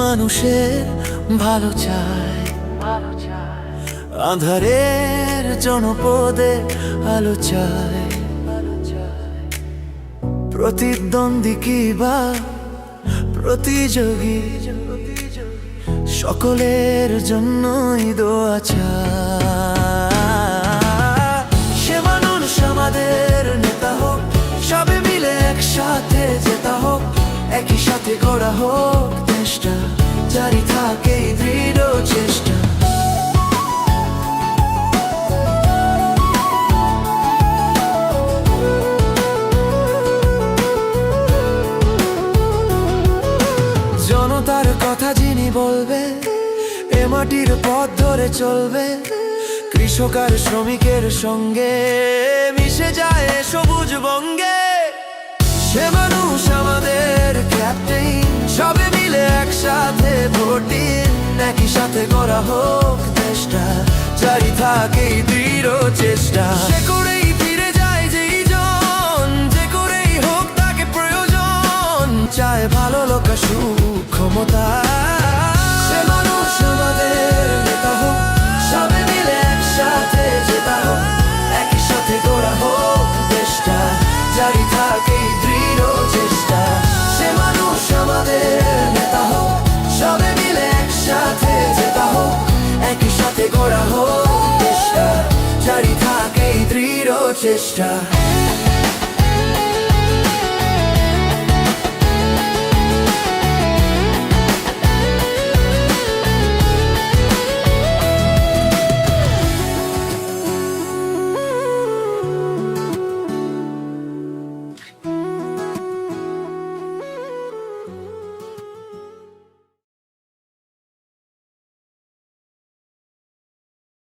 মানুষের ভালো চায়, আঁধারের জনপদে আলো চায়। প্রতিদ্বন্দ্বী কিবা প্রতিযোগী সকলের জন্যই দোয়া চায়। সে মানুষ আমাদের নেতা হোক, সবে মিলে একসাথে জেতা হোক, একই সাথে গড়া হোক দেশটা, জারি থাকে এই দৃঢ় চেষ্টা। জনতার কথা যিনি বলবে, এ মাটির পথ ধরে চলবে, কৃষক আর শ্রমিকের সঙ্গে মিশে যায় সবুজ বঙ্গে। সে মানুষ আমাদের ক্যাপ্টেন, সবে মিলে একসাথে ভোট দিন, একই সাথে গড়া হোক দেশটা, জারি থাকে এই দৃঢ় চেষ্টা। সে করেই ফিরে যায় যেই জন, যে করেই হোক তাকে প্রয়োজন, চায় ভালো লোক সুখ ক্ষমতা। সে মানুষ আমাদের নেতা হোক, সবে মিলে একসাথে জেতা হোক, একই সাথে গড়া হোক দেশটা, জারি থাকে এই দৃঢ় চেষ্টা। সে মানুষ আমাদের নেতা হোক, সবে মিলে একসাথে জেতা হোক, একই সাথে গড়া হোক দেশটা, জারি থাকে এই দৃঢ় চেষ্টা।